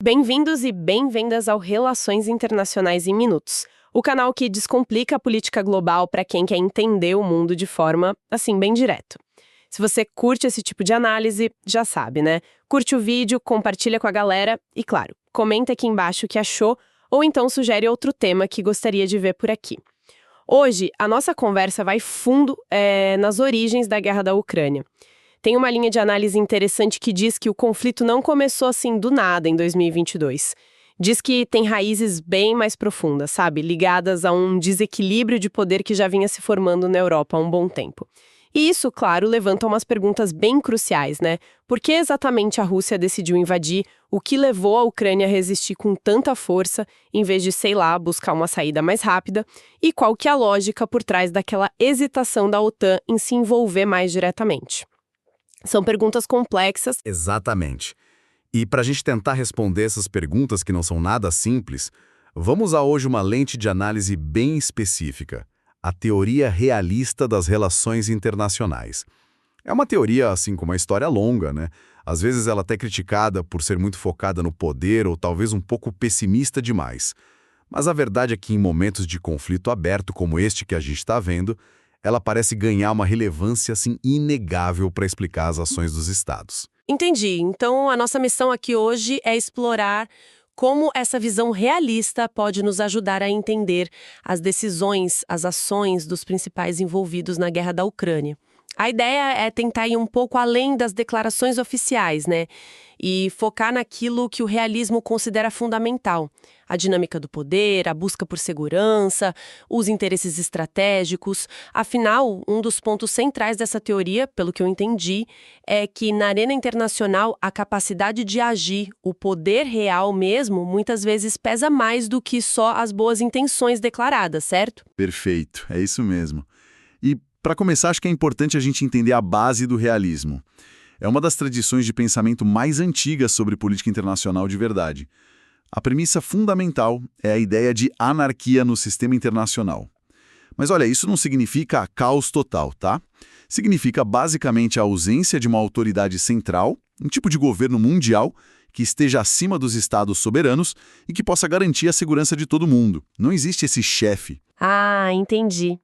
Bem-vindos e bem-vindas ao Relações Internacionais em Minutos, o canal que descomplica a política global para quem quer entender o mundo de forma, assim, bem direto. Se você curte esse tipo de análise, já sabe, né? Curte o vídeo, compartilha com a galera e, claro, comenta aqui embaixo o que achou ou então sugere outro tema que gostaria de ver por aqui. Hoje, a nossa conversa vai fundo nas origens da guerra da Ucrânia. Tem uma linha de análise interessante que diz que o conflito não começou assim do nada em 2022. Diz que tem raízes bem mais profundas, sabe? Ligadas a um desequilíbrio de poder que já vinha se formando na Europa há um bom tempo. E isso, claro, levanta umas perguntas bem cruciais, né? Por que exatamente a Rússia decidiu invadir? O que levou a Ucrânia a resistir com tanta força, em vez de, sei lá, buscar uma saída mais rápida? E qual que é a lógica por trás daquela hesitação da OTAN em se envolver mais diretamente? São perguntas complexas. Exatamente. E para a gente tentar responder essas perguntas que não são nada simples, vamos usar hoje uma lente de análise bem específica, a teoria realista das relações internacionais. É uma teoria, assim, com uma história longa, né? Às vezes ela é até criticada por ser muito focada no poder ou talvez um pouco pessimista demais. Mas a verdade é que em momentos de conflito aberto como este que a gente está vendo, ela parece ganhar uma relevância assim inegável para explicar as ações dos estados. Entendi. Então, a nossa missão aqui hoje é explorar como essa visão realista pode nos ajudar a entender as decisões, as ações dos principais envolvidos na guerra da Ucrânia. A ideia é tentar ir um pouco além das declarações oficiais, né? E focar naquilo que o realismo considera fundamental. A dinâmica do poder, a busca por segurança, os interesses estratégicos. Afinal, um dos pontos centrais dessa teoria, pelo que eu entendi, é que na arena internacional a capacidade de agir, o poder real mesmo, muitas vezes pesa mais do que só as boas intenções declaradas, certo? Perfeito, é isso mesmo. E, para começar, acho que é importante a gente entender a base do realismo. É uma das tradições de pensamento mais antigas sobre política internacional de verdade. A premissa fundamental é a ideia de anarquia no sistema internacional. Mas olha, isso não significa caos total, tá? Significa basicamente a ausência de uma autoridade central, um tipo de governo mundial, que esteja acima dos estados soberanos e que possa garantir a segurança de todo mundo. Não existe esse chefe. Ah, entendi.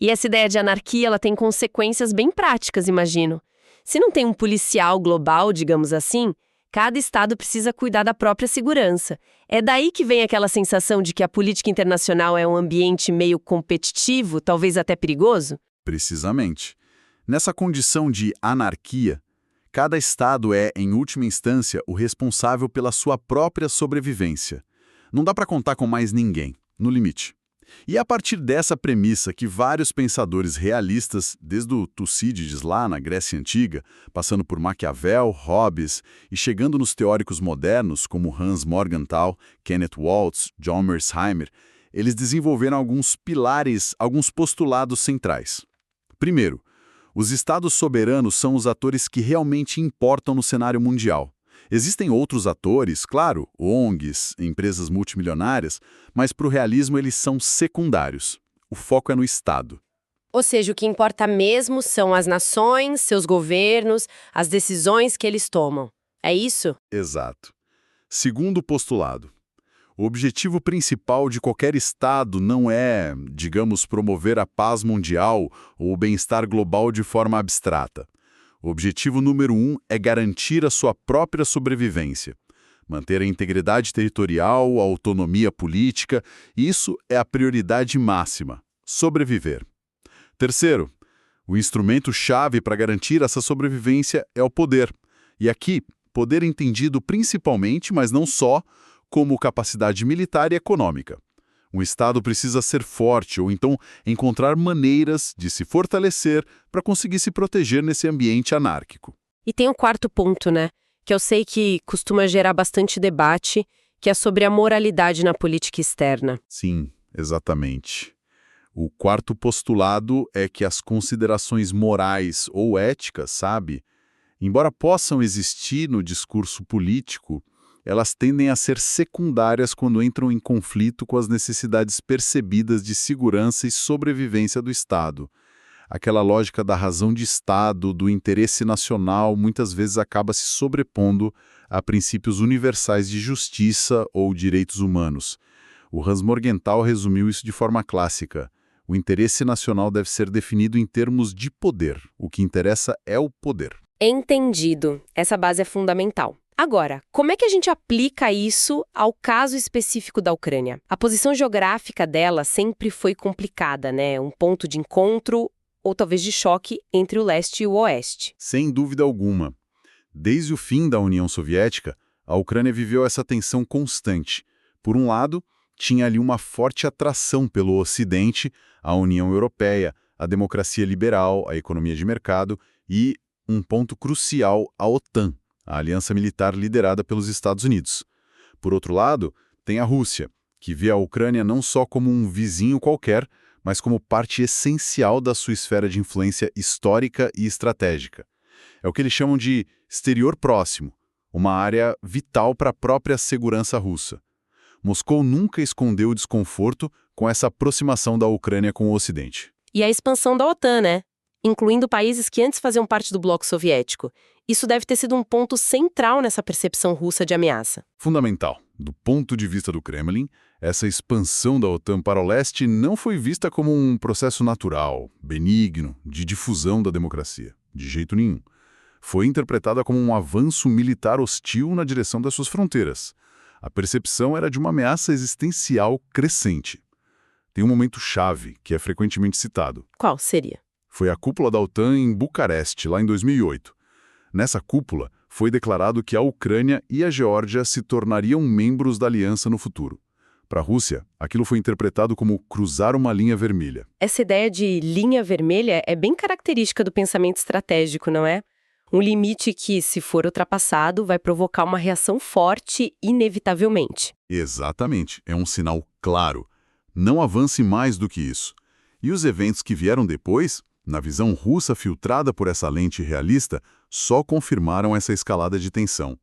E essa ideia de anarquia, ela tem consequências bem práticas, imagino. Se não tem um policial global, digamos assim, cada estado precisa cuidar da própria segurança. É daí que vem aquela sensação de que a política internacional é um ambiente meio competitivo, talvez até perigoso? Precisamente. Nessa condição de anarquia, cada estado é, em última instância, o responsável pela sua própria sobrevivência. Não dá para contar com mais ninguém, no limite. E é a partir dessa premissa que vários pensadores realistas, desde o Tucídides lá na Grécia Antiga, passando por Maquiavel, Hobbes e chegando nos teóricos modernos como Hans Morgenthau, Kenneth Waltz, John Mearsheimer, eles desenvolveram alguns pilares, alguns postulados centrais. Primeiro, os estados soberanos são os atores que realmente importam no cenário mundial. Existem outros atores, claro, ONGs, empresas multimilionárias, mas para o realismo eles são secundários. O foco é no Estado. Ou seja, o que importa mesmo são as nações, seus governos, as decisões que eles tomam. É isso? Exato. Segundo postulado, o objetivo principal de qualquer Estado não é, digamos, promover a paz mundial ou o bem-estar global de forma abstrata. O objetivo número 1 é garantir a sua própria sobrevivência, manter a integridade territorial, a autonomia política, isso é a prioridade máxima, sobreviver. Terceiro, o instrumento-chave para garantir essa sobrevivência é o poder. E aqui, poder entendido principalmente, mas não só, como capacidade militar e econômica. Um Estado precisa ser forte ou então encontrar maneiras de se fortalecer para conseguir se proteger nesse ambiente anárquico. E tem um quarto ponto, né? Que eu sei que costuma gerar bastante debate, que é sobre a moralidade na política externa. Sim, exatamente. O quarto postulado é que as considerações morais ou éticas, sabe, embora possam existir no discurso político, elas tendem a ser secundárias quando entram em conflito com as necessidades percebidas de segurança e sobrevivência do Estado. Aquela lógica da razão de Estado, do interesse nacional, muitas vezes acaba se sobrepondo a princípios universais de justiça ou direitos humanos. O Hans Morgenthau resumiu isso de forma clássica. O interesse nacional deve ser definido em termos de poder. O que interessa é o poder. Entendido. Essa base é fundamental. Agora, como é que a gente aplica isso ao caso específico da Ucrânia? A posição geográfica dela sempre foi complicada, né? Um ponto de encontro ou talvez de choque entre o leste e o oeste. Sem dúvida alguma. Desde o fim da União Soviética, a Ucrânia viveu essa tensão constante. Por um lado, tinha ali uma forte atração pelo Ocidente, a União Europeia, a democracia liberal, a economia de mercado e, um ponto crucial, a OTAN, a aliança militar liderada pelos Estados Unidos. Por outro lado, tem a Rússia, que vê a Ucrânia não só como um vizinho qualquer, mas como parte essencial da sua esfera de influência histórica e estratégica. É o que eles chamam de exterior próximo, uma área vital para a própria segurança russa. Moscou nunca escondeu o desconforto com essa aproximação da Ucrânia com o Ocidente. E a expansão da OTAN, né? Incluindo países que antes faziam parte do bloco soviético. Isso deve ter sido um ponto central nessa percepção russa de ameaça. Fundamental. Do ponto de vista do Kremlin, essa expansão da OTAN para o leste não foi vista como um processo natural, benigno, de difusão da democracia. De jeito nenhum. Foi interpretada como um avanço militar hostil na direção das suas fronteiras. A percepção era de uma ameaça existencial crescente. Tem um momento-chave que é frequentemente citado. Qual seria? Foi a cúpula da OTAN em Bucareste, lá em 2008. Nessa cúpula, foi declarado que a Ucrânia e a Geórgia se tornariam membros da aliança no futuro. Para a Rússia, aquilo foi interpretado como cruzar uma linha vermelha. Essa ideia de linha vermelha é bem característica do pensamento estratégico, não é? Um limite que, se for ultrapassado, vai provocar uma reação forte, inevitavelmente. Exatamente. É um sinal claro. Não avance mais do que isso. E os eventos que vieram depois, na visão russa filtrada por essa lente realista, só confirmaram essa escalada de tensão.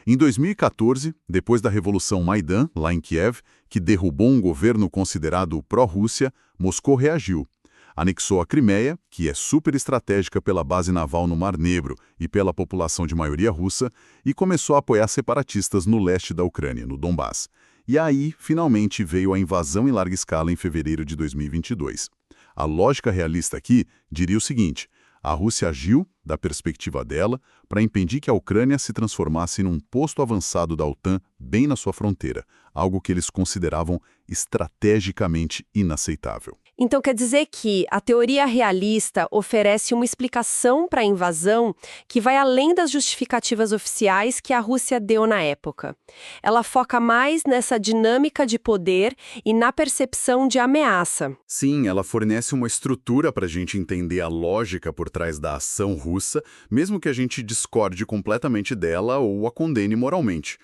Em 2014, depois da Revolução Maidan, lá em Kiev, que derrubou um governo considerado pró-Rússia, Moscou reagiu. Anexou a Crimeia, que é super estratégica pela base naval no Mar Negro e pela população de maioria russa, e começou a apoiar separatistas no leste da Ucrânia, no Donbás. E aí, finalmente, veio a invasão em larga escala em fevereiro de 2022. A lógica realista aqui diria o seguinte: a Rússia agiu, da perspectiva dela, para impedir que a Ucrânia se transformasse num posto avançado da OTAN bem na sua fronteira, algo que eles consideravam estrategicamente inaceitável. Então quer dizer que a teoria realista oferece uma explicação para a invasão que vai além das justificativas oficiais que a Rússia deu na época. Ela foca mais nessa dinâmica de poder e na percepção de ameaça. Sim, ela fornece uma estrutura para a gente entender a lógica por trás da ação russa, mesmo que a gente discorde completamente dela ou a condene moralmente.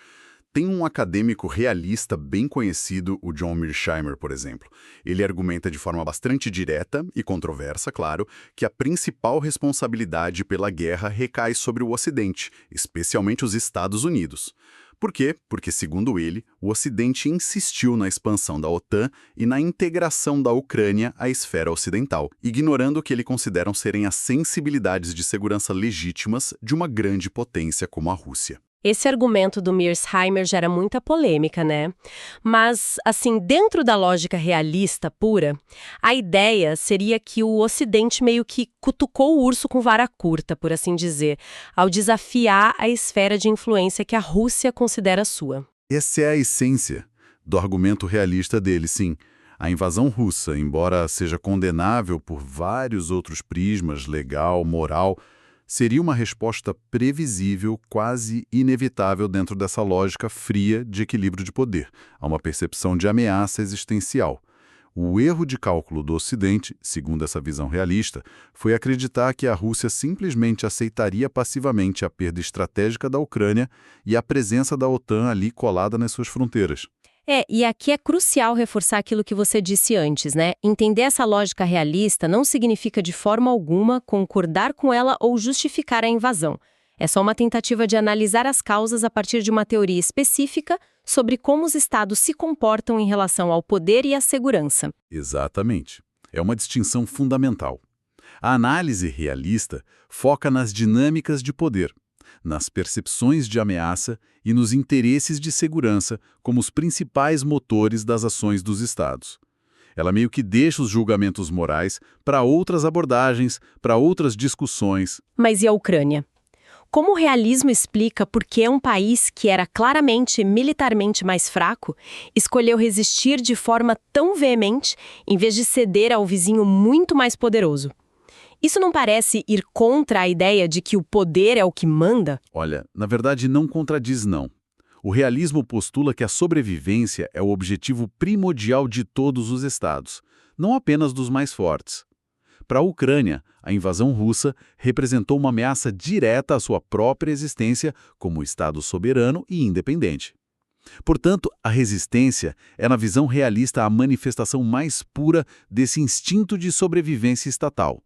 Tem um acadêmico realista bem conhecido, o John Mearsheimer, por exemplo. Ele argumenta de forma bastante direta e controversa, claro, que a principal responsabilidade pela guerra recai sobre o Ocidente, especialmente os Estados Unidos. Por quê? Porque, segundo ele, o Ocidente insistiu na expansão da OTAN e na integração da Ucrânia à esfera ocidental, ignorando o que ele considera serem as sensibilidades de segurança legítimas de uma grande potência como a Rússia. Esse argumento do Mearsheimer gera muita polêmica, né? Mas, assim, dentro da lógica realista pura, a ideia seria que o Ocidente meio que cutucou o urso com vara curta, por assim dizer, ao desafiar a esfera de influência que a Rússia considera sua. Essa é a essência do argumento realista dele, sim. A invasão russa, embora seja condenável por vários outros prismas, legal, moral, seria uma resposta previsível, quase inevitável dentro dessa lógica fria de equilíbrio de poder, a uma percepção de ameaça existencial. O erro de cálculo do Ocidente, segundo essa visão realista, foi acreditar que a Rússia simplesmente aceitaria passivamente a perda estratégica da Ucrânia e a presença da OTAN ali colada nas suas fronteiras. E aqui é crucial reforçar aquilo que você disse antes, né? Entender essa lógica realista não significa de forma alguma concordar com ela ou justificar a invasão. É só uma tentativa de analisar as causas a partir de uma teoria específica sobre como os estados se comportam em relação ao poder e à segurança. Exatamente. É uma distinção fundamental. A análise realista foca nas dinâmicas de poder, nas percepções de ameaça e nos interesses de segurança como os principais motores das ações dos Estados. Ela meio que deixa os julgamentos morais para outras abordagens, para outras discussões. Mas e a Ucrânia? Como o realismo explica por que um país que era claramente militarmente mais fraco escolheu resistir de forma tão veemente em vez de ceder ao vizinho muito mais poderoso? Isso não parece ir contra a ideia de que o poder é o que manda? Olha, na verdade não contradiz não. O realismo postula que a sobrevivência é o objetivo primordial de todos os estados, não apenas dos mais fortes. Para a Ucrânia, a invasão russa representou uma ameaça direta à sua própria existência como Estado soberano e independente. Portanto, a resistência é, na visão realista, a manifestação mais pura desse instinto de sobrevivência estatal.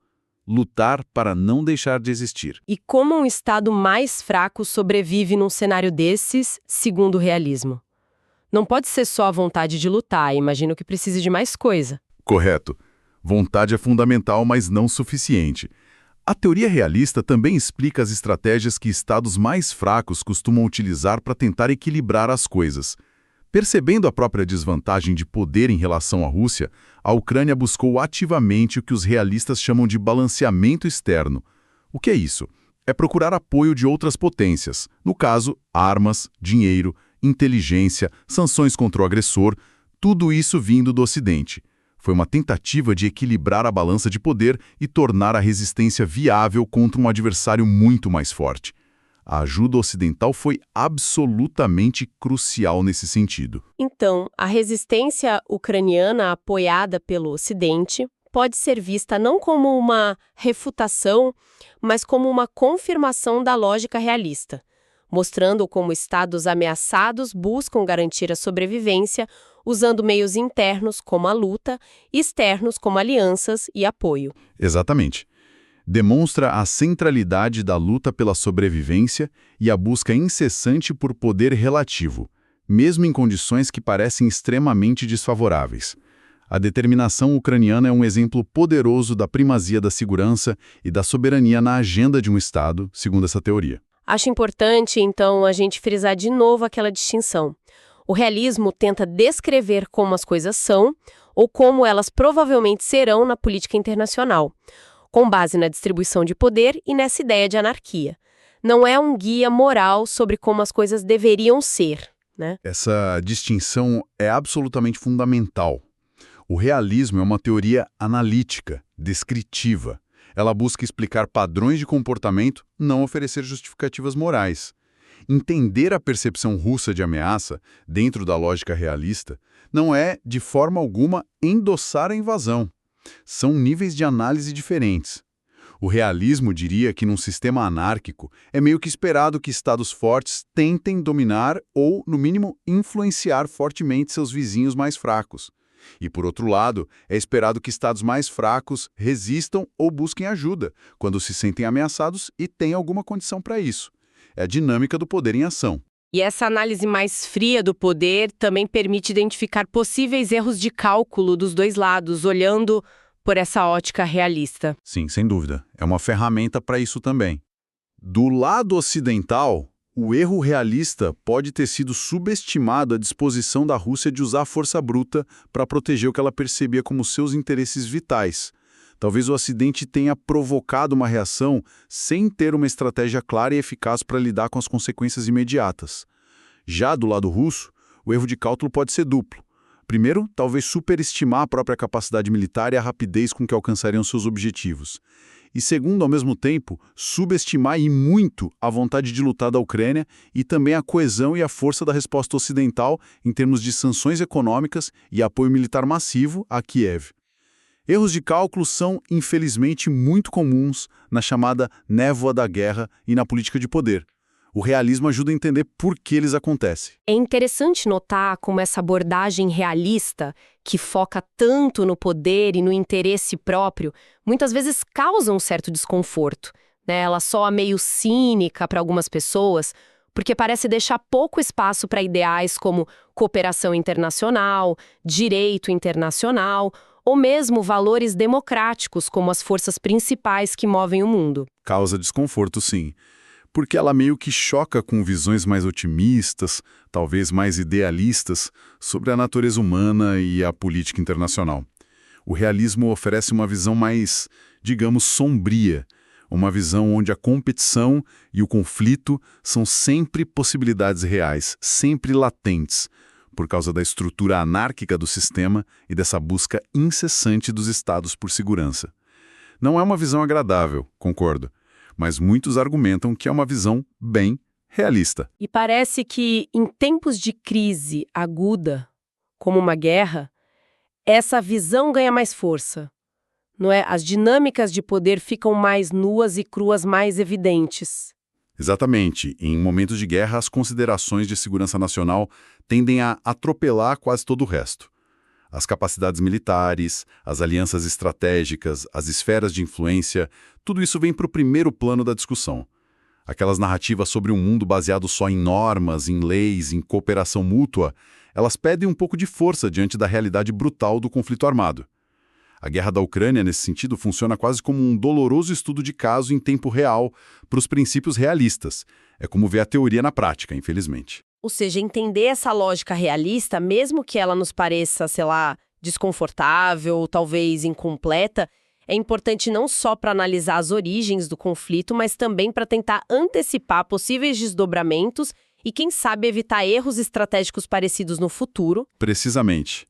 Lutar para não deixar de existir. E como um Estado mais fraco sobrevive num cenário desses, segundo o realismo? Não pode ser só a vontade de lutar, imagino que precise de mais coisa. Correto. Vontade é fundamental, mas não suficiente. A teoria realista também explica as estratégias que estados mais fracos costumam utilizar para tentar equilibrar as coisas. Percebendo a própria desvantagem de poder em relação à Rússia, a Ucrânia buscou ativamente o que os realistas chamam de balanceamento externo. O que é isso? É procurar apoio de outras potências, no caso, armas, dinheiro, inteligência, sanções contra o agressor, tudo isso vindo do Ocidente. Foi uma tentativa de equilibrar a balança de poder e tornar a resistência viável contra um adversário muito mais forte. A ajuda ocidental foi absolutamente crucial nesse sentido. Então, a resistência ucraniana apoiada pelo Ocidente pode ser vista não como uma refutação, mas como uma confirmação da lógica realista, mostrando como estados ameaçados buscam garantir a sobrevivência usando meios internos como a luta e externos como alianças e apoio. Exatamente. Demonstra a centralidade da luta pela sobrevivência e a busca incessante por poder relativo, mesmo em condições que parecem extremamente desfavoráveis. A determinação ucraniana é um exemplo poderoso da primazia da segurança e da soberania na agenda de um Estado, segundo essa teoria. Acho importante, então, a gente frisar de novo aquela distinção. O realismo tenta descrever como as coisas são ou como elas provavelmente serão na política internacional, com base na distribuição de poder e nessa ideia de anarquia. Não é um guia moral sobre como as coisas deveriam ser, né? Essa distinção é absolutamente fundamental. O realismo é uma teoria analítica, descritiva. Ela busca explicar padrões de comportamento, não oferecer justificativas morais. Entender a percepção russa de ameaça, dentro da lógica realista, não é, de forma alguma, endossar a invasão. São níveis de análise diferentes. O realismo diria que num sistema anárquico é meio que esperado que estados fortes tentem dominar ou, no mínimo, influenciar fortemente seus vizinhos mais fracos. E, por outro lado, é esperado que estados mais fracos resistam ou busquem ajuda, quando se sentem ameaçados e têm alguma condição para isso. É a dinâmica do poder em ação. E essa análise mais fria do poder também permite identificar possíveis erros de cálculo dos dois lados, olhando por essa ótica realista. Sim, sem dúvida. É uma ferramenta para isso também. Do lado ocidental, o erro realista pode ter sido subestimado a disposição da Rússia de usar a força bruta para proteger o que ela percebia como seus interesses vitais. Talvez o Ocidente tenha provocado uma reação sem ter uma estratégia clara e eficaz para lidar com as consequências imediatas. Já do lado russo, o erro de cálculo pode ser duplo. Primeiro, talvez superestimar a própria capacidade militar e a rapidez com que alcançariam seus objetivos. E segundo, ao mesmo tempo, subestimar e muito a vontade de lutar da Ucrânia e também a coesão e a força da resposta ocidental em termos de sanções econômicas e apoio militar massivo a Kiev. Erros de cálculo são, infelizmente, muito comuns na chamada névoa da guerra e na política de poder. O realismo ajuda a entender por que eles acontecem. É interessante notar como essa abordagem realista, que foca tanto no poder e no interesse próprio, muitas vezes causa um certo desconforto, né? Ela soa meio cínica para algumas pessoas, porque parece deixar pouco espaço para ideais como cooperação internacional, direito internacional, ou mesmo valores democráticos como as forças principais que movem o mundo. Causa desconforto, sim. porque ela meio que choca com visões mais otimistas, talvez mais idealistas, sobre a natureza humana e a política internacional. O realismo oferece uma visão mais, digamos, sombria, uma visão onde a competição e o conflito são sempre possibilidades reais, sempre latentes, por causa da estrutura anárquica do sistema e dessa busca incessante dos estados por segurança. Não é uma visão agradável, concordo, mas muitos argumentam que é uma visão bem realista. E parece que, em tempos de crise aguda, como uma guerra, essa visão ganha mais força, não é? As dinâmicas de poder ficam mais nuas e cruas, mais evidentes. Exatamente. Em momentos de guerra, as considerações de segurança nacional tendem a atropelar quase todo o resto. As capacidades militares, as alianças estratégicas, as esferas de influência, tudo isso vem para o primeiro plano da discussão. Aquelas narrativas sobre um mundo baseado só em normas, em leis, em cooperação mútua, elas pedem um pouco de força diante da realidade brutal do conflito armado. A guerra da Ucrânia, nesse sentido, funciona quase como um doloroso estudo de caso em tempo real para os princípios realistas. É como ver a teoria na prática, infelizmente. Ou seja, entender essa lógica realista, mesmo que ela nos pareça, sei lá, desconfortável ou talvez incompleta, é importante não só para analisar as origens do conflito, mas também para tentar antecipar possíveis desdobramentos e, quem sabe, evitar erros estratégicos parecidos no futuro. Precisamente.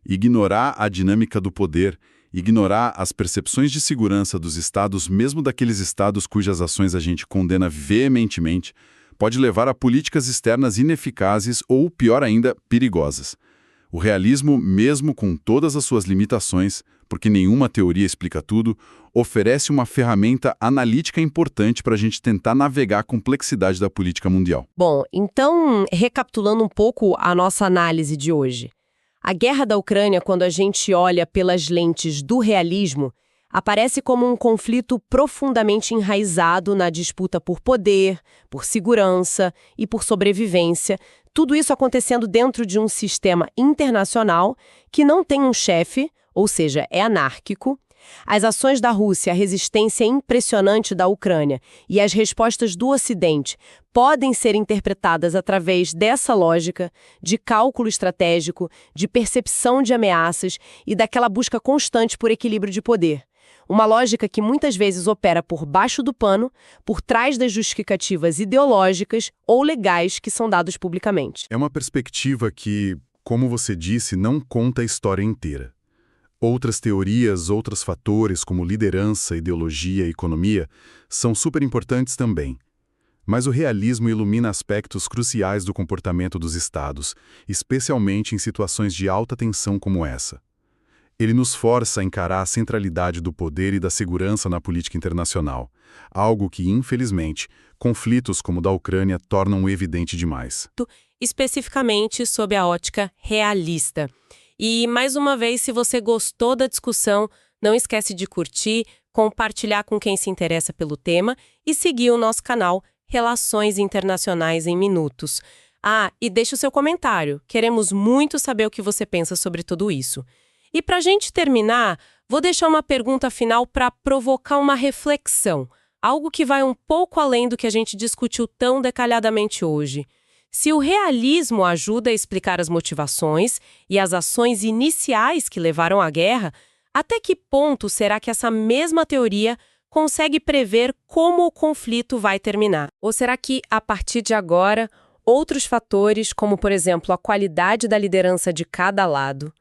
Ignorar a dinâmica do poder, ignorar as percepções de segurança dos estados, mesmo daqueles estados cujas ações a gente condena veementemente, pode levar a políticas externas ineficazes ou, pior ainda, perigosas. O realismo, mesmo com todas as suas limitações, porque nenhuma teoria explica tudo, oferece uma ferramenta analítica importante para a gente tentar navegar a complexidade da política mundial. Bom, então, recapitulando um pouco a nossa análise de hoje. A guerra da Ucrânia, quando a gente olha pelas lentes do realismo, aparece como um conflito profundamente enraizado na disputa por poder, por segurança e por sobrevivência, tudo isso acontecendo dentro de um sistema internacional que não tem um chefe, ou seja, é anárquico. As ações da Rússia, a resistência impressionante da Ucrânia e as respostas do Ocidente podem ser interpretadas através dessa lógica de cálculo estratégico, de percepção de ameaças e daquela busca constante por equilíbrio de poder. Uma lógica que muitas vezes opera por baixo do pano, por trás das justificativas ideológicas ou legais que são dados publicamente. É uma perspectiva que, como você disse, não conta a história inteira. Outras teorias, outros fatores, como liderança, ideologia e economia, são super importantes também. Mas o realismo ilumina aspectos cruciais do comportamento dos estados, especialmente em situações de alta tensão como essa. Ele nos força a encarar a centralidade do poder e da segurança na política internacional, algo que, infelizmente, conflitos como o da Ucrânia tornam evidente demais. Especificamente sob a ótica realista. E, mais uma vez, se você gostou da discussão, não esquece de curtir, compartilhar com quem se interessa pelo tema e seguir o nosso canal Relações Internacionais em Minutos. Ah, e deixe o seu comentário. Queremos muito saber o que você pensa sobre tudo isso. E para a gente terminar, vou deixar uma pergunta final para provocar uma reflexão, algo que vai um pouco além do que a gente discutiu tão detalhadamente hoje. Se o realismo ajuda a explicar as motivações e as ações iniciais que levaram à guerra, até que ponto será que essa mesma teoria consegue prever como o conflito vai terminar? Ou será que, a partir de agora, outros fatores, como, por exemplo, a qualidade da liderança de cada lado,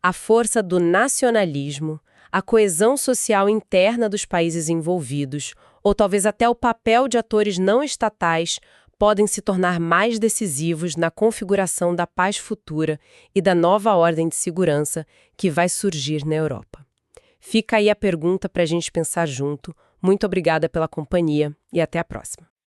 a força do nacionalismo, a coesão social interna dos países envolvidos, ou talvez até o papel de atores não estatais, podem se tornar mais decisivos na configuração da paz futura e da nova ordem de segurança que vai surgir na Europa. Fica aí a pergunta para a gente pensar junto. Muito obrigada pela companhia e até a próxima.